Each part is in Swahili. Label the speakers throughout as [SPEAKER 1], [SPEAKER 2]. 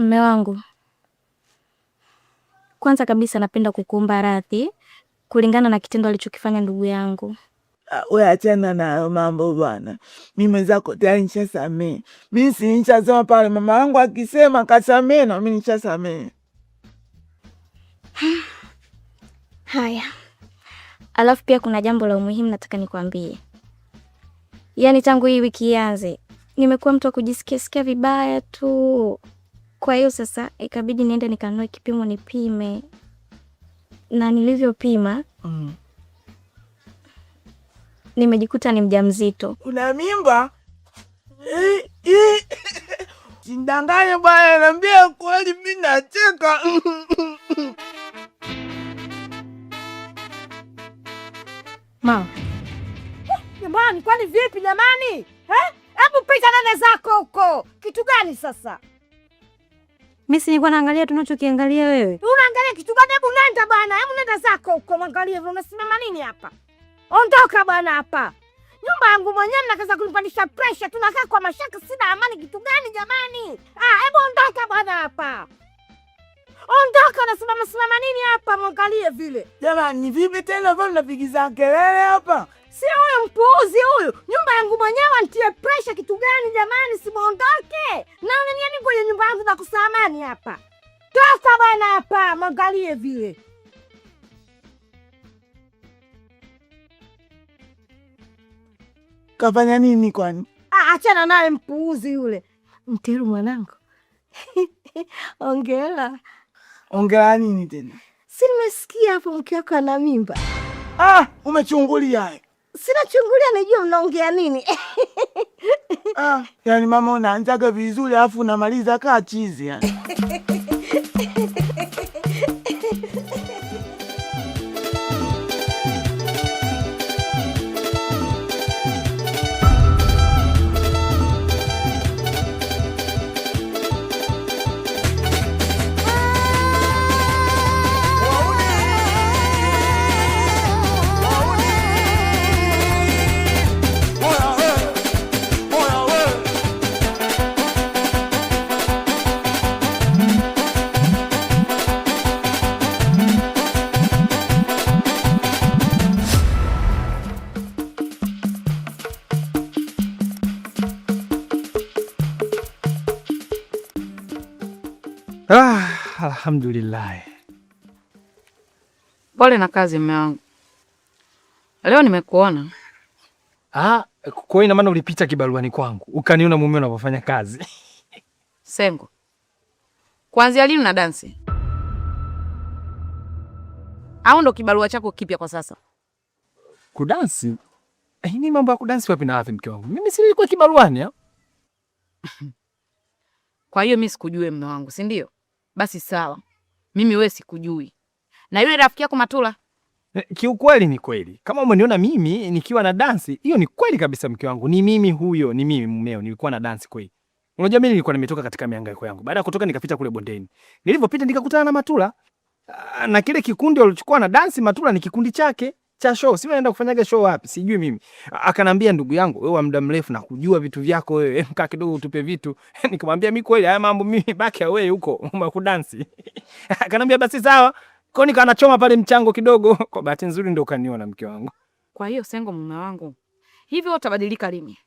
[SPEAKER 1] Mume wangu, kwanza kabisa napenda kukuomba radhi kulingana na kitendo alichokifanya ndugu yangu.
[SPEAKER 2] We achana na mambo bwana. Mimi mwenzako tayari nishasamee. Mimi si nishasema pale mama yangu akisema kasamee na mimi nishasamee.
[SPEAKER 1] Haya. Alafu pia kuna jambo la umuhimu nataka nikwambie. Yaani tangu hii wiki ianze, nimekuwa mtu wa kujisikia vibaya tu. Kwa hiyo sasa ikabidi niende nikanunue kipimo nipime. Na nilivyopima, nimejikuta ni mjamzito.
[SPEAKER 2] Una mimba? Sindanganye bwana, naambia kweli mimi nacheka.
[SPEAKER 3] Mama. Jamani, kwani vipi jamani? Hebu pita nane zako huko. Kitu gani sasa?
[SPEAKER 1] Mimi si nilikuwa naangalia tunachokiangalia wewe.
[SPEAKER 3] Unaangalia kitu gani? Hebu nenda bwana. Hebu nenda zako huko, mwangalie unasimama nini hapa? Ondoka bwana hapa. Nyumba yangu mwenyewe mnakaza kunipandisha pressure. Tunakaa kwa mashaka, sina amani. Kitu gani jamani? Hebu ondoka bwana hapa. Ondoka, unasimama nini hapa? Mwangalie vile.
[SPEAKER 2] Jamani, vipi tena vile mnapigiza kelele hapa?
[SPEAKER 3] Si huyo mpuuzi huyu. Nyumba yangu mwenyewe antie pressure. Kitu gani jamani? Simuondoke. Na unaniani kwenye nyumba yangu na kusamani hapa. Toka bwana hapa, mwangalie vile.
[SPEAKER 2] Kafanya nini kwani?
[SPEAKER 3] Achana naye mpuuzi yule. Mtiru mwanangu. Ongela.
[SPEAKER 2] Ongela nini tena?
[SPEAKER 3] Si nimesikia hapo mke wako ana mimba.
[SPEAKER 2] Umechungulia?
[SPEAKER 3] Sina chungulia, najua mnaongea nini.
[SPEAKER 2] Yani mama unaanzaga vizuri alafu unamaliza kaa chizi yani.
[SPEAKER 4] Alhamdulillah.
[SPEAKER 5] Pole na kazi mume wangu. Leo nimekuona.
[SPEAKER 4] Kwa hiyo ina maana ulipita kibaruani kwangu ukaniona mume unapofanya kazi.
[SPEAKER 5] Sengo. Kuanzia lini una dansi? Au ndo kibarua chako kipya kwa sasa?
[SPEAKER 4] Kudansi? Ni mambo ya kudansi wapi na wapi mke wangu? Mimi si nilikuwa kibaruani.
[SPEAKER 5] Kwa hiyo mimi sikujue mume wangu, si ndio? Basi sawa. Mimi wewe sikujui. Na yule rafiki yako Matula?
[SPEAKER 4] Kiukweli ni kweli. Kama umeniona mimi nikiwa na dansi, hiyo ni kweli kabisa mke wangu. Ni mimi huyo, ni mimi mumeo, nilikuwa na dansi kweli. Unajua mimi nilikuwa nimetoka katika mihangaiko yangu. Baada ya kutoka nikapita kule bondeni. Nilipopita nikakutana na Matula. Na kile kikundi walichukua na dansi Matula ni kikundi chake cha show. Si naenda kufanyaga show wapi? Sijui mimi. Akanambia ndugu yangu, wewe wa muda mrefu na kujua vitu vyako wewe. Mkaa kidogo utupe vitu. Nikamwambia mimi kweli haya mambo mimi baki wewe huko kudansi. Akanambia basi sawa. Kwa nika anachoma pale mchango kidogo. Kwa bahati nzuri ndio kaniona mke wangu.
[SPEAKER 5] Kwa hiyo Sengo mume wangu. Hivi wewe utabadilika lini?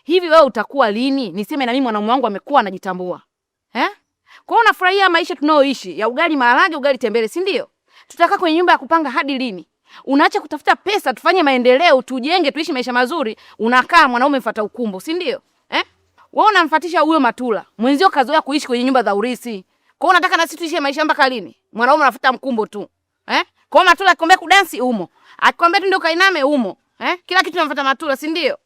[SPEAKER 5] Hivi wewe utakuwa lini? Niseme na mimi mwanamume wangu amekuwa anajitambua. Kwa hiyo unafurahia maisha tunayoishi ya ugali maharage, ugali tembele, si ndio? Tutakaa kwenye nyumba ya kupanga hadi lini? Unaacha kutafuta pesa tufanye maendeleo, tujenge, tuishi maisha mazuri, unakaa mwanaume mfuata ukumbo, si ndio? Wewe unamfuatisha huyo Matula. Mwenzio kazoea kuishi kwenye nyumba za urisi. Kwa hiyo unataka na sisi tuishi maisha mpaka lini? Mwanaume anafuta mkumbo tu. Kwa hiyo Matula akikwambia kudansi umo. Akikwambia tu ndio kainame umo. Kila kitu unamfuata Matula, si ndio?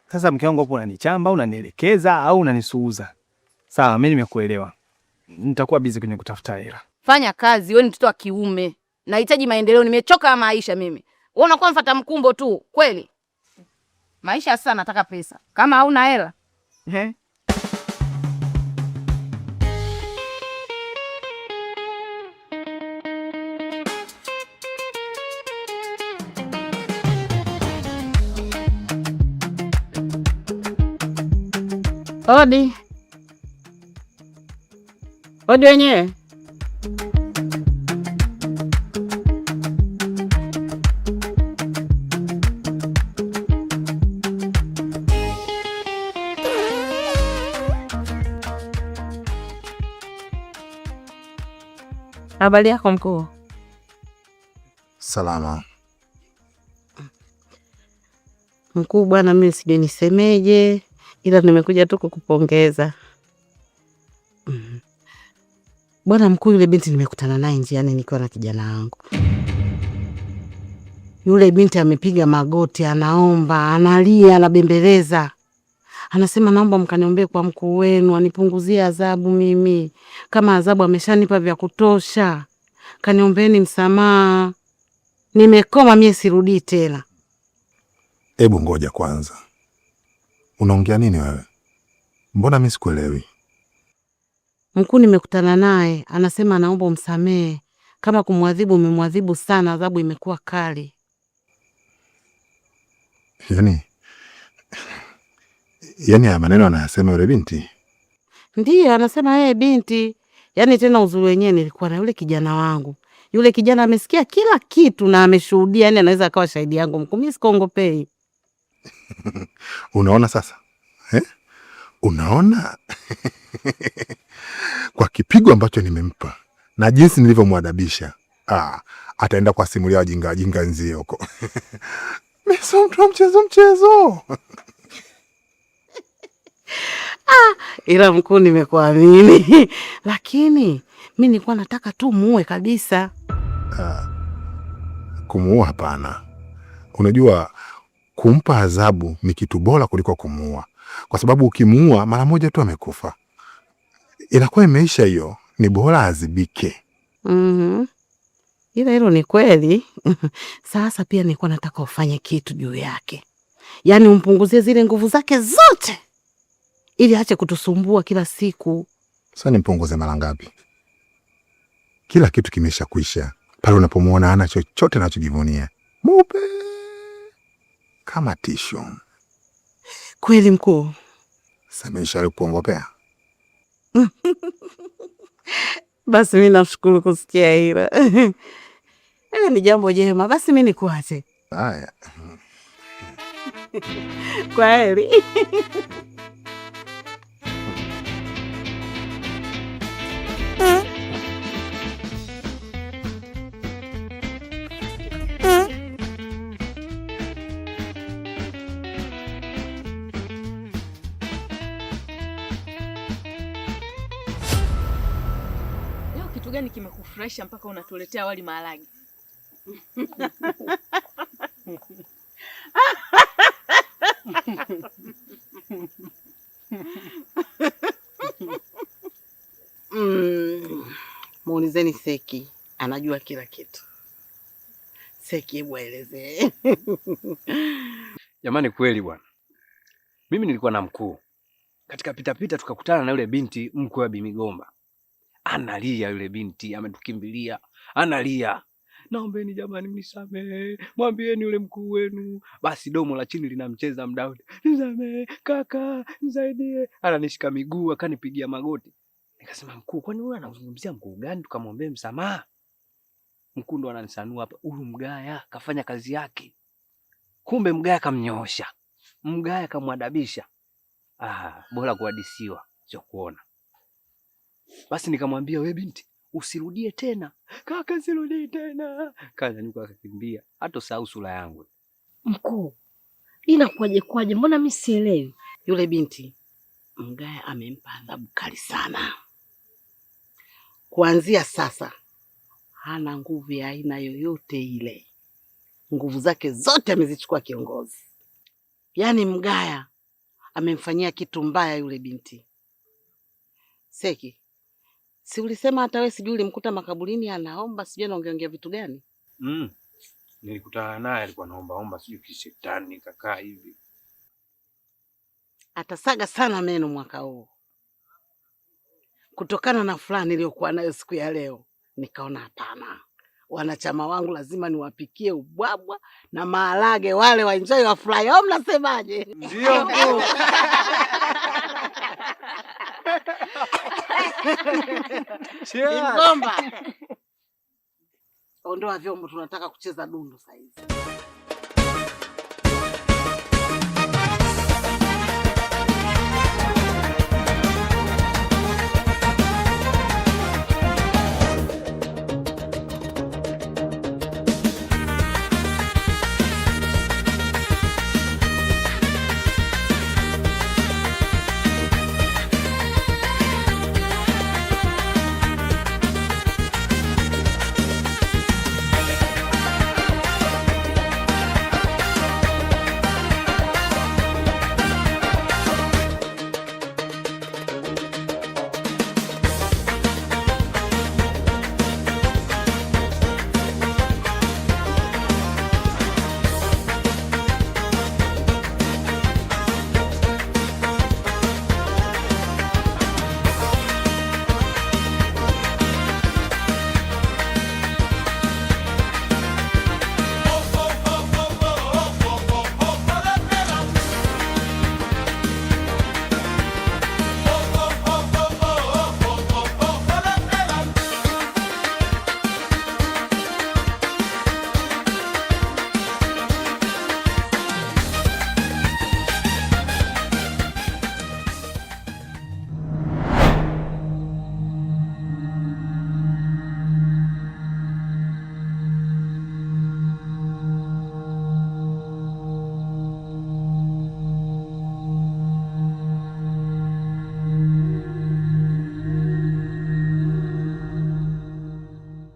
[SPEAKER 4] Sasa mke wangu hapo unanichamba, unanielekeza au unanisuuza? Sawa, mimi nimekuelewa. Nitakuwa busy kwenye kutafuta hela.
[SPEAKER 5] Fanya kazi, wewe ni mtoto wa kiume. Nahitaji maendeleo, nimechoka na maisha mimi. Wewe unakuwa mfuata mkumbo tu, kweli? Maisha sasa nataka pesa. Kama hauna hela. Odi. Odi wenyewe. Habari yako mkuu?
[SPEAKER 6] Salama.
[SPEAKER 5] Mkuu bwana, mimi sijui nisemeje, ila nimekuja tu kukupongeza. Bwana mkuu, yule binti nimekutana naye njiani nikiwa na kijana wangu. Yule binti amepiga magoti, anaomba, analia, anabembeleza. Anasema naomba mkaniombee kwa mkuu wenu anipunguzie adhabu mimi. Kama adhabu ameshanipa vya kutosha. Kaniombeeni msamaha. Nimekoma mimi sirudi tena.
[SPEAKER 6] Hebu ngoja kwanza. Unaongea nini wewe? Mbona mimi sikuelewi?
[SPEAKER 5] Mkuu nimekutana naye, anasema naomba umsamee. Kama kumwadhibu umemwadhibu sana, adhabu imekuwa kali.
[SPEAKER 6] Yaani haya maneno anayasema yule binti?
[SPEAKER 5] Ndiyo, anasema yeye binti. Yaani tena uzuri wenyewe nilikuwa na yule kijana wangu. Yule kijana amesikia kila kitu na ameshuhudia, yani anaweza akawa shahidi yangu mkuu. Mimi sikongopei.
[SPEAKER 6] Unaona sasa? Unaona? Kwa kipigo ambacho nimempa na jinsi nilivyomwadabisha, ataenda kwa simulia wajinga nzie huko. Mimi sio mtu wa mchezo.
[SPEAKER 5] Ila mkuu nimekuamini. Lakini mimi nilikuwa nataka tu muue kabisa.
[SPEAKER 6] Kumuua hapana. Unajua kumpa adhabu ni kitu bora kuliko kumuua. Kwa sababu ukimuua mara moja tu amekufa. Inakuwa imeisha hiyo, ni bora azibike.
[SPEAKER 5] Ila hilo ni kweli. Sasa pia nilikuwa nataka ufanye kitu juu yake. Yaani umpunguzie zile nguvu zake zote. Ili aache kutusumbua kila siku.
[SPEAKER 6] Sasa nimpunguze mara ngapi? Kila kitu kimesha kuisha. Pale unapomuona hana chochote anachojivunia. Mupe kama tisho.
[SPEAKER 5] Kweli mkuu.
[SPEAKER 6] Samesha kuongopea.
[SPEAKER 5] Basi mimi nashukuru kusikia hilo. Ni jambo jema. Basi mimi nikuache.
[SPEAKER 6] Haya.
[SPEAKER 5] Kweli.
[SPEAKER 7] Gani kimekufurahisha mpaka unatuletea wali maharage?
[SPEAKER 5] Muulizeni Seki, anajua kila kitu. Seki, hebu aelezee.
[SPEAKER 4] Jamani, kweli bwana, mimi nilikuwa na mkuu katika pitapita, tukakutana na yule binti mkwe wa Bimigomba. Analia yule binti, ametukimbilia, analia. Naombeni jamani mnisamehe, mwambieni yule mkuu wenu. Basi domo la chini linamcheza mdaudi. Nisamehe kaka, nisaidie. Ananishika miguu, akanipigia magoti. Nikasema mkuu, kwani wewe anazungumzia mkuu gani tukamwombe msamaha? Mkuu ndo ananisanua hapa, huyu mgaya kafanya kazi yake. Kumbe mgaya kamnyoosha. Mgaya kamwadabisha. Bora kuhadisiwa, sio kuona. Basi nikamwambia, we binti, usirudie tena. Kaka, sirudie tena. Kanyanyuka akakimbia. Hata sahau sura yangu.
[SPEAKER 3] Mkuu, inakuwaje? Mbona mimi sielewi?
[SPEAKER 5] Yule binti mgaya amempa adhabu kali sana. Kuanzia sasa hana nguvu ya aina yoyote ile. Nguvu zake zote amezichukua kiongozi. Yaani mgaya amemfanyia kitu mbaya yule binti. Seki, si ulisema hata wewe sijui ulimkuta makaburini anaomba, sijui anaongea vitu gani?
[SPEAKER 4] Nilikutana naye alikuwa anaomba sijui kishetani kakaa hivi.
[SPEAKER 5] Atasaga sana meno mwaka huu. Kutokana na fulani niliyokuwa nayo siku ya leo, nikaona hapana. Wanachama wangu lazima niwapikie ubwabwa na maharage, wale wa enjoy wa fly. Au mnasemaje?
[SPEAKER 4] Ndio.
[SPEAKER 8] Ngomba. Ondoa vyombo, tunataka kucheza dundu sasa hivi.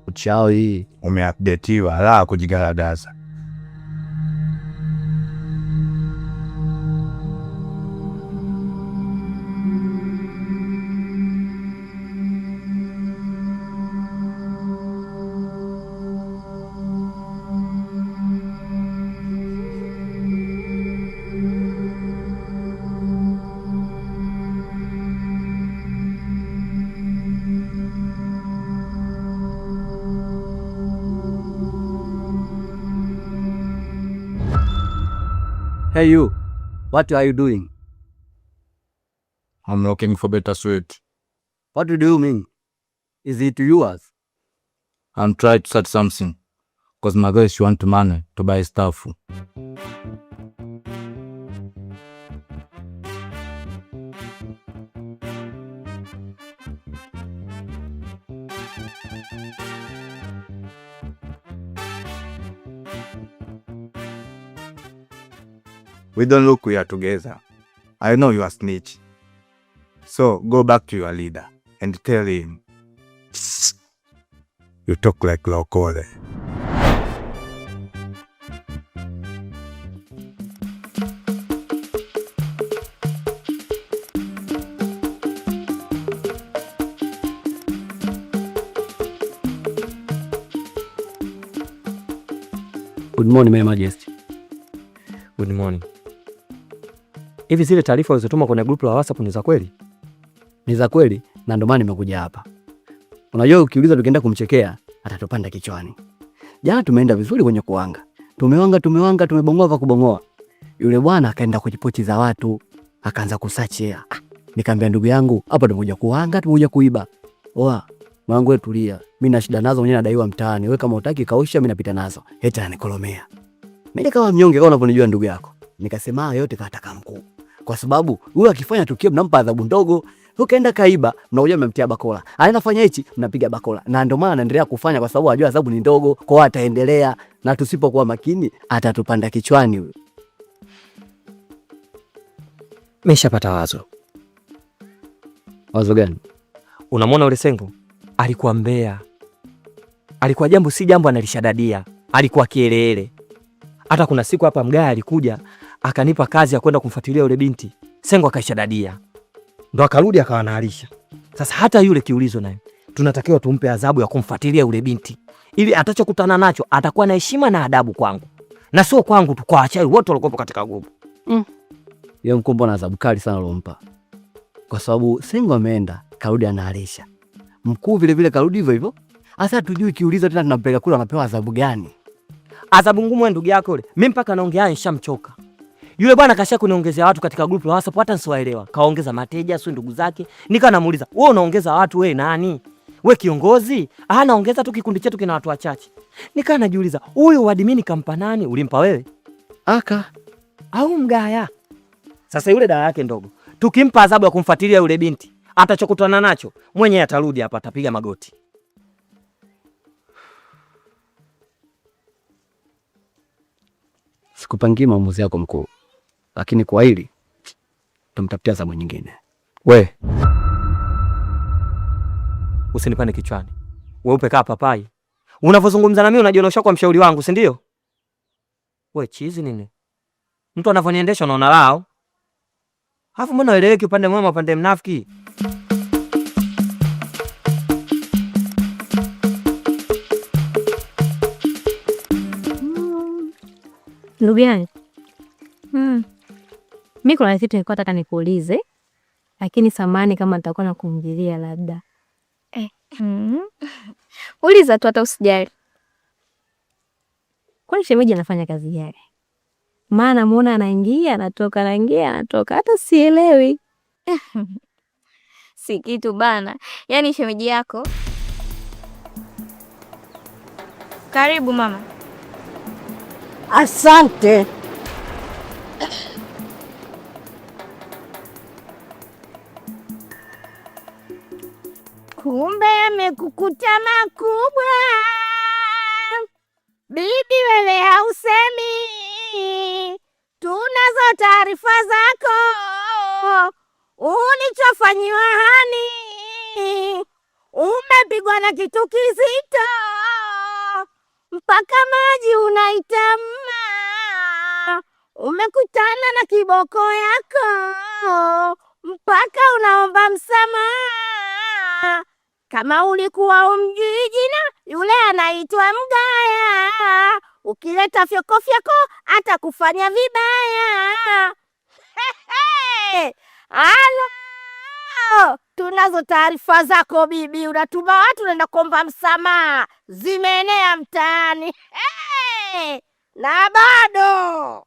[SPEAKER 9] Uchawi
[SPEAKER 10] umeupdateiwa la kujigaragaza.
[SPEAKER 9] Hey you, what are you doing?
[SPEAKER 10] I'm looking for better sweet.
[SPEAKER 9] What do you mean? Is it yours?
[SPEAKER 10] I'm trying to start something. Because my girl, she want money to buy stuff. We don't look we are together. I know you are snitch. So go back to your leader and tell him. You talk like Lokole.
[SPEAKER 9] Good morning, My Majesty.
[SPEAKER 11] Good morning. Hivi zile taarifa ulizotuma kwenye group la WhatsApp ni za kweli?
[SPEAKER 9] Ni za kweli na ndio maana nimekuja hapa. Unajua ukiuliza tukienda kumchekea atatupanda kichwani. Jana tumeenda vizuri kwenye kuanga. Tumewanga, tumebongoa kwa kubongoa. Yule bwana akaenda kujipochi za watu, akaanza kusachea. Nikamwambia ndugu yangu, hapa tumekuja kuanga, tumekuja kuiba. Oa, mwanangu wewe tulia. Mimi na shida nazo mwenyewe nadaiwa mtaani. Wewe kama utaki kausha mimi napita nazo. Heta anikolomea. Mimi kama mnyonge kama unavyonijua ndugu yako. Nikasema yote kataka mkuu. Kwa sababu huyu akifanya tukio mnampa adhabu ndogo, ukaenda kaiba mnakuja mmemtia bakola. Anafanya hichi mnapiga bakola. Na ndio maana anaendelea kufanya kwa sababu ajua adhabu ni ndogo, kwa ataendelea na tusipokuwa makini atatupanda kichwani huyo.
[SPEAKER 11] Nimeshapata wazo.
[SPEAKER 9] Wazo gani?
[SPEAKER 11] Unamwona yule Sengo? Alikuwa mbea. Alikuwa jambo si jambo analishadadia. Alikuwa kielele. Hata kuna siku hapa mgaya alikuja akanipa kazi ya kwenda kumfuatilia yule binti. Sengo akaishadadia. Ndo akarudi akawa anaalisha. Sasa hata yule kiulizo naye tunatakiwa tumpe adhabu ya kumfuatilia yule binti. Ili atachokutana nacho atakuwa na heshima na adabu kwangu. Na sio kwangu tu, kwa wachawi wote walikuwa katika grupu.
[SPEAKER 9] Yeye mkombo na adhabu kali sana alompa. Kwa sababu Sengo ameenda, karudi anaalisha. Mkuu vile vile karudi hivyo hivyo. Sasa tujui kiulizo tena tunampeleka kule anapewa adhabu gani?
[SPEAKER 11] Adhabu ngumu ndugu yako yule. Mimi mpaka naongea nishamchoka. Yule bwana kasha kuniongezea watu katika grupu la WhatsApp hata nisiwaelewa. Kaongeza mateja, sio ndugu zake. Nika namuuliza, "Wewe unaongeza watu wewe nani? Wewe kiongozi?" Naongeza tu kikundi chetu kina watu wachache. Nika najiuliza, "Huyu admin kampa nani? Ulimpa wewe?" Au mgaya? Sasa yule dawa yake ndogo. Tukimpa adhabu ya kumfuatilia yule binti, atachokutana nacho, mwenyewe atarudi hapa atapiga magoti.
[SPEAKER 9] Sikupangia maamuzi yako mkuu, lakini kwa hili tumtafutia zamu nyingine.
[SPEAKER 11] We, usinipande kichwani. Wewe upe kaa papai. Unavyozungumza na mimi unajionyesha kwa mshauri wangu, si ndio? We chizi nini? Mtu anavyoniendesha unaona lao. Alafu mbona ueleweki upande mwema upande mnafiki?
[SPEAKER 1] Ndugu yangu. Mimi kuna kitu nilikuwa nataka nikuulize, lakini samani kama nitakuwa nakuingilia labda. Uliza tu hata usijali. Kwani shemeji anafanya kazi gani? Maana muona anaingia, anatoka, anaingia, anatoka, hata sielewi. Si kitu bana. Yaani shemeji yako. Karibu mama.
[SPEAKER 3] Asante. Kumbe yamekukuta makubwa, bibi wewe hausemi. Tunazo taarifa zako, ulichofanyiwa hani. Umepigwa na kitu kizito, mpaka maji unaitama. Umekutana na kiboko yako, mpaka unaomba msamaha. Kama ulikuwa umjui jina, yule anaitwa mgaya. Ukileta fyoko atakufanya vibaya. Alo, tunazo taarifa zako bibi, unatuma watu naenda kuomba msamaha. Zimeenea mtaani. Na bado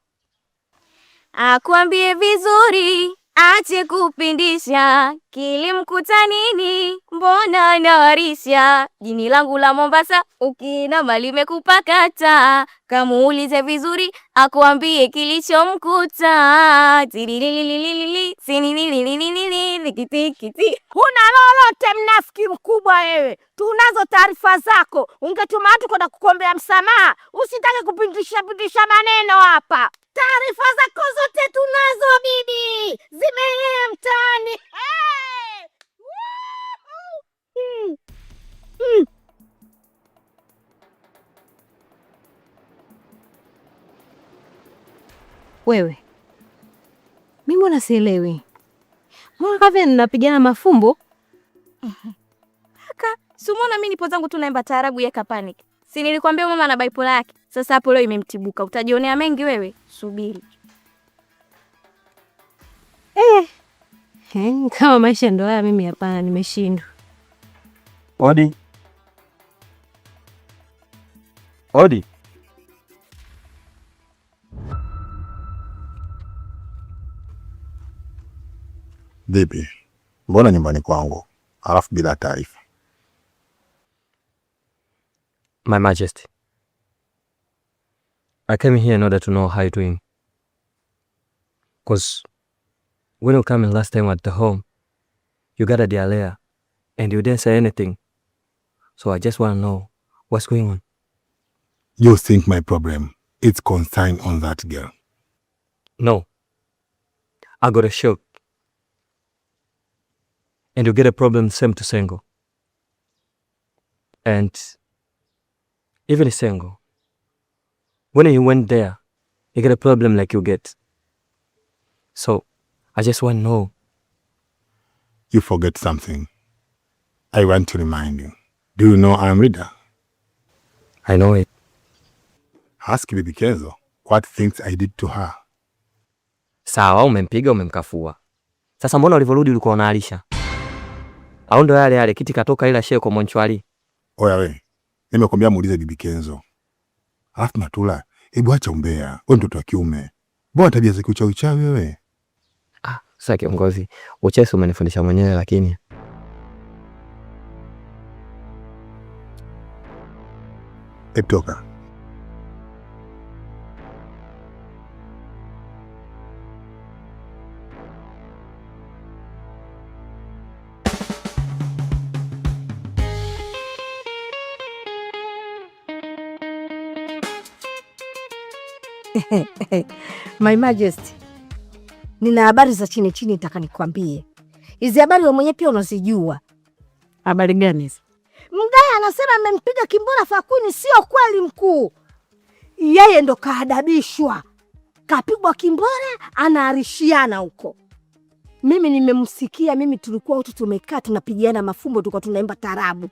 [SPEAKER 1] Akuambie vizuri, ache kupindisha. Kilimkuta nini? Mbona anawarisha? Jini langu la Mombasa, ukinama limekupakata. Kamuulize vizuri, akuambie kilichomkuta. Tirililililili, sinililililili, kiti.
[SPEAKER 3] Huna lolote mnafiki mkubwa wewe. Tunazo taarifa zako. Ungetuma watu kwenda kukuombea msamaha. Usitake kupindisha maneno hapa. Taarifa zako zote tunazo bibi. Zimeenea mtaani.
[SPEAKER 1] Wewe. Mimi mbona sielewi? Mbona kama ninapigana mafumbo? Kaka, si umeona mimi nipo zangu tu naimba taarabu ya panic. Si nilikwambia mama na bipolar yake. Sasa hapo leo imemtibuka. Utajionea mengi wewe. Subiri. Kama maisha ndo haya mimi hapana, nimeshindwa.
[SPEAKER 11] Odi. Odi.
[SPEAKER 6] Vipi? Mbona nyumbani kwangu alafu bila taarifa?
[SPEAKER 11] My Majesty, I came here in order to know how you're doing. Because when you came last time at the home, you got a diarrhea and you didn't say anything. So I just want to know what's going on.
[SPEAKER 6] You think my problem is concerned on that girl?
[SPEAKER 11] No. I got a shock. And you get a problem same to Sengo. And even Sengo, when he went there, he get a problem like you get. So I just want to know.
[SPEAKER 6] You forget something. I want to remind you. Do you know I am Rida?
[SPEAKER 11] I know it.
[SPEAKER 6] Ask Bibi Kenzo what things I did to her.
[SPEAKER 11] Sawa, umempiga umemkafua. Sasa mbona ulivyorudi ulikuwa unaalisha? Au ndo yale kiti katoka ila shehe kwa Monchwali?
[SPEAKER 6] Oya we, nimekwambia muulize Bibi Kenzo. Alafu Matula, hebu acha umbea. Wewe mtoto wa kiume. Mbona tabia za kiuchawi wewe?
[SPEAKER 11] Sasa kiongozi, uchawi umenifundisha mwenyewe lakini
[SPEAKER 6] Etoka.
[SPEAKER 3] My Majesty, nina habari za chini chini nataka nikwambie. Hizi habari wewe mwenyewe pia unazijua.
[SPEAKER 8] Habari gani hizi?
[SPEAKER 3] Mgaya anasema amempiga kimbora Fakwini. Sio kweli mkuu. Yeye ndo kaadabishwa. Kapigwa kimbora, anaarishiana huko. Mimi nimemsikia, tulikuwa wote tumekaa tunapigiana mafumbo, tulikuwa tunaimba tarabu.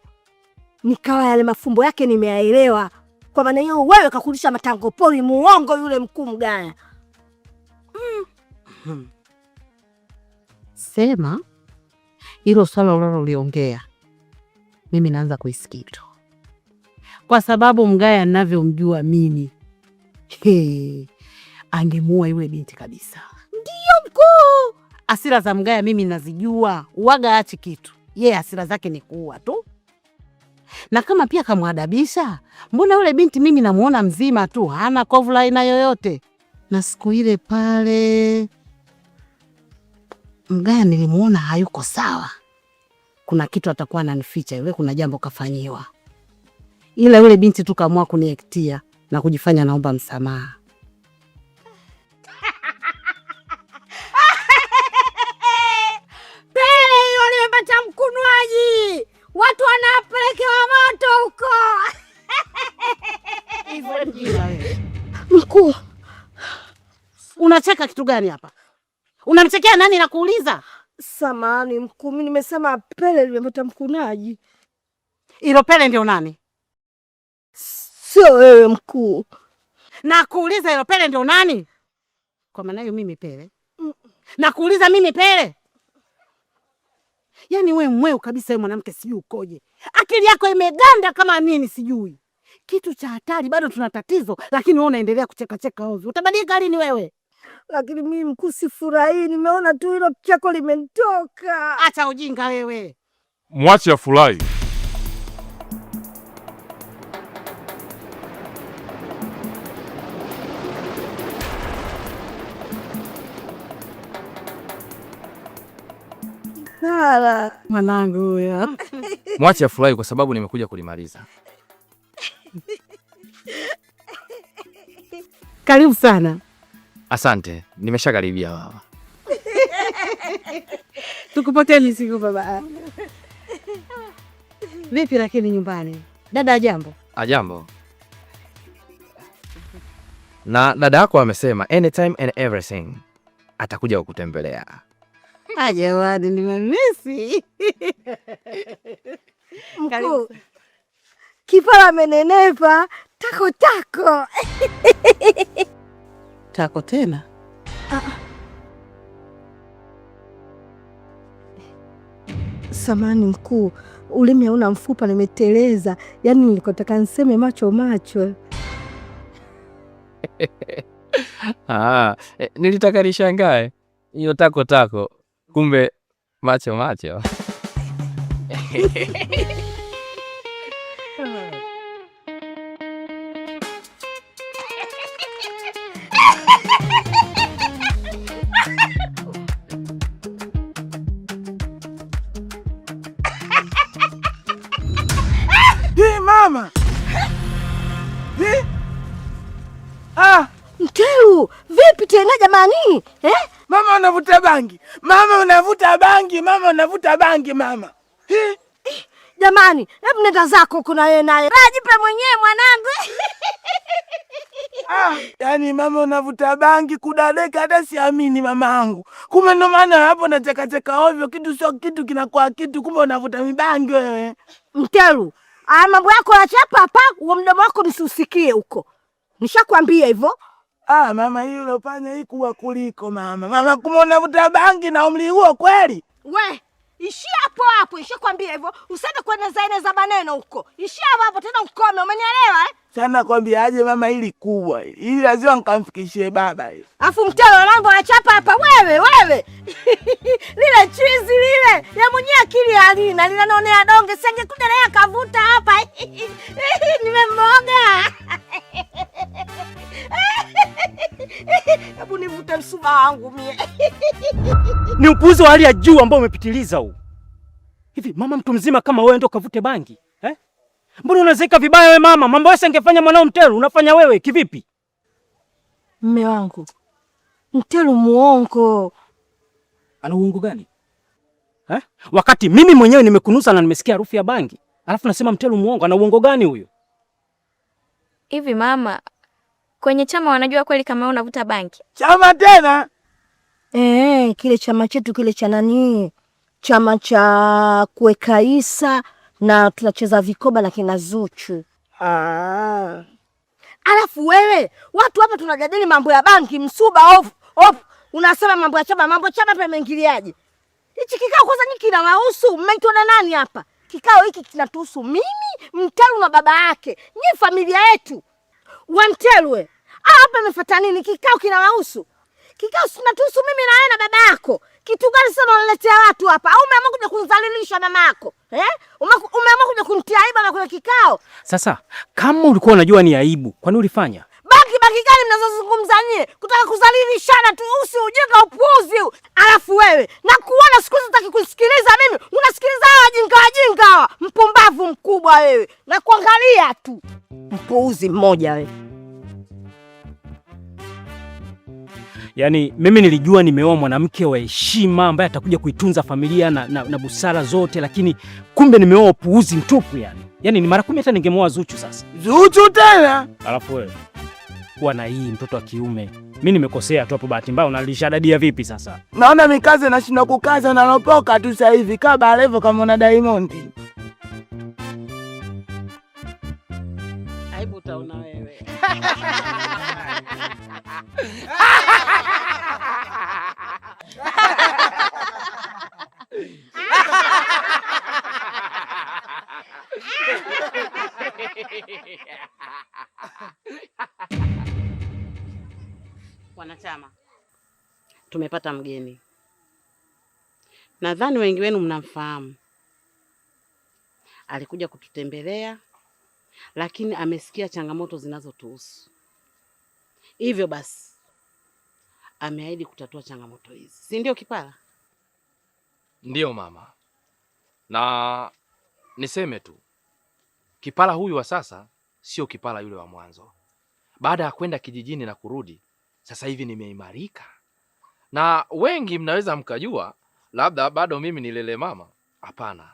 [SPEAKER 3] Nikawa yale mafumbo yake nimeyaelewa. Kwa maana hiyo wewe kakulisha matango pori, muongo yule mkuu Mgaya.
[SPEAKER 8] Sema hilo swala unaloliongea mimi naanza kuisikia. Kwa sababu Mgaya ninavyomjua mimi, angemuua yule binti kabisa.
[SPEAKER 3] Ndio mkuu.
[SPEAKER 8] Hasira za Mgaya mimi nazijua. Uwaga achi kitu. Yeye hasira zake ni kuua tu. Na kama pia kamwadabisha, mbona yule binti mimi namuona mzima tu, hana kovu la aina yoyote. Na siku ile pale Mgaya nilimuona hayuko sawa. Kuna kitu atakuwa ananificha yule, kuna jambo kafanyiwa. Ila yule binti tu kaamua kuniektia na kujifanya naomba msamaha.
[SPEAKER 3] Pele walimpata mkunwaji. Watu wanapelekewa moto huko.
[SPEAKER 8] Mkuu, unacheka kitu gani hapa? Unamchekea nani na kuuliza?
[SPEAKER 3] Samahani mkuu, mimi nimesema Pele limepata mkunaji.
[SPEAKER 8] Ilo Pele ndio nani?
[SPEAKER 3] Sio wewe mkuu.
[SPEAKER 8] Na kuuliza ilo Pele ndio nani? Kwa maana hiyo mimi Pele. Na kuuliza mimi Pele. Yaani wewe mweu kabisa wewe mwanamke, sijui ukoje. Akili yako imeganda kama nini sijui. Kitu cha hatari, bado tuna tatizo, lakini wewe unaendelea kucheka cheka ovyo. Utabadilika lini wewe?
[SPEAKER 3] Lakini mimi mkuu sifurahi, nimeona tu hilo chako limenitoka.
[SPEAKER 8] Acha ujinga wewe.
[SPEAKER 12] Mwache afurahi.
[SPEAKER 3] Sala,
[SPEAKER 8] mwanangu huyo.
[SPEAKER 11] mwache afurahi kwa sababu nimekuja kulimaliza.
[SPEAKER 8] Karibu sana.
[SPEAKER 11] Asante, nimeshakaribia baba.
[SPEAKER 8] Tukupoteni siku baba. Vipi lakini nyumbani? Dada jambo?
[SPEAKER 11] Ajambo. Na dada yako amesema anytime and everything atakuja kukutembelea.
[SPEAKER 8] Jamani, nimemisi.
[SPEAKER 3] Mkuu, kipara amenenepa, tako tako.
[SPEAKER 8] Tako tena?
[SPEAKER 3] Samani mkuu, ulimi hauna mfupa, nimeteleza. Yaani nilikotaka niseme macho macho.
[SPEAKER 11] Nilitaka nishangae. Hiyo tako tako. Kumbe macho macho.
[SPEAKER 2] Mama.
[SPEAKER 3] Mteu, vipi tena jamani?
[SPEAKER 2] Mama unavuta bangi. Mama unavuta bangi. Mama unavuta bangi mama.
[SPEAKER 3] Jamani, hebu nenda zako kuna yeye naye. Rajipe mwenyewe mwanangu.
[SPEAKER 2] Yaani mama unavuta bangi kudadeka, hata siamini mamangu. Kumbe ndo maana hapo nacheka cheka ovyo, kitu sio kitu kinakuwa kitu, kumbe unavuta mibangi wewe.
[SPEAKER 3] Mteu, mambo yako yachapa hapa, huo mdomo wako nisiusikie huko. Nishakwambia hivyo.
[SPEAKER 2] Mama hiyo lopanya hii kuwa kuliko mama. Mama kumbe unavuta bangi na umri huo kweli?
[SPEAKER 3] We, Ishia hapo hapo, ishakwambia hivyo. Usiende kueneza maneno huko. Ishia hapo tena ukome, umenielewa eh?
[SPEAKER 2] Sana kwambiaje mama, hili kubwa hili. Hili lazima nikamfikishie baba hili.
[SPEAKER 3] Afu Mtelo mambo achapa hapa wewe. Lile chizi lile. Ya mwenye akili halina, linanonea donge, senge kudelea kavuta hapa. Nimemmoga. Hebu nivute msuba wangu mie.
[SPEAKER 11] Ni upuuzi wa hali ya juu ambao umepitiliza huu. Hivi mama mtu mzima kama wewe ndo kavute bangi? Mbona unazeka vibaya wewe mama? Mambo yose angefanya mwanao Mtelu, unafanya wewe kivipi?
[SPEAKER 3] Mme wangu. Mtelu muongo.
[SPEAKER 11] Ana uongo gani? Wakati mimi mwenyewe nimekunusa na nimesikia harufu ya bangi. Alafu nasema Mtelu muongo, ana uongo gani huyo?
[SPEAKER 1] Hivi mama, kwenye chama wanajua kweli kama wewe unavuta bangi?
[SPEAKER 2] Chama tena?
[SPEAKER 3] Kile chama chetu kile cha nani? Chama cha kuweka Isa na tunacheza vikoba na kina Zuchu. Alafu wewe, watu hapa tunajadili mambo ya banki, msuba off. Unasema mambo ya chama, chama hapa imeingiliaje? Hichi kikao kwanza nini kinawahusu? Mmeitwa na nani hapa? Kikao hiki kinatuhusu mimi, Mtelu na baba yake. Nyinyi familia yetu. Wa Mtelu we. Hapa imefuata nini? Kikao kinawahusu. Kikao kinatuhusu mimi na wewe na baba yako. Kitu gani sana unaletea watu hapa? Au umeamua kuja kunizalilisha mama yako? Umeamua kuja kunitia aibu na kwenye kikao?
[SPEAKER 11] Sasa, kama ulikuwa unajua ni aibu, kwani ulifanya?
[SPEAKER 3] Bangi gani mnazozungumza nyie? Kutaka kuzalilishana tu, ujinga upuuzi. Alafu wewe, na kuona siku zote utaki kusikiliza mimi. Unasikiliza wajinga. Mpumbavu mkubwa wewe. Na kuangalia tu. Mpuuzi mmoja wewe.
[SPEAKER 11] Yaani mimi nilijua nimeoa mwanamke wa heshima ambaye atakuja kuitunza familia na busara zote, lakini kumbe nimeoa upuuzi mtupu yani. Yaani ni mara 10 hata ningemoa Zuchu sasa.
[SPEAKER 2] Zuchu tena?
[SPEAKER 11] Alafu wewe kuwa na hii mtoto wa kiume. Mimi nimekosea tu hapo, bahati mbaya unalishadadia vipi sasa?
[SPEAKER 2] Naona mikaze na shinda kukaza na lopoka tu sasa hivi kaba level kama una Diamond.
[SPEAKER 8] Aibu utaona wewe. Wanachama, tumepata mgeni. Nadhani wengi wenu mnamfahamu. Alikuja kututembelea, lakini amesikia changamoto zinazotuhusu. Hivyo basi, ameahidi kutatua changamoto hizi. Si ndio Kipala?
[SPEAKER 13] Ndiyo mama. Na niseme tu, Kipala huyu wa sasa sio Kipala yule wa mwanzo. Baada ya kwenda kijijini na kurudi, sasa hivi nimeimarika. Na wengi mnaweza mkajua labda bado mimi nilele mama. Hapana.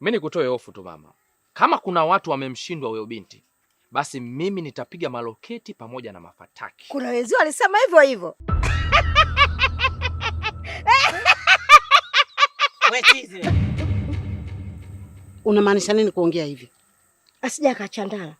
[SPEAKER 13] Mimi nikutoe hofu tu mama. Kama kuna watu wamemshindwa huyo binti, basi mimi nitapiga maloketi pamoja na mafataki.
[SPEAKER 3] Kuna wenzio walisema hivyo.
[SPEAKER 8] Wewe chizi. Unamaanisha nini kuongea hivi?
[SPEAKER 3] Asija kachandala.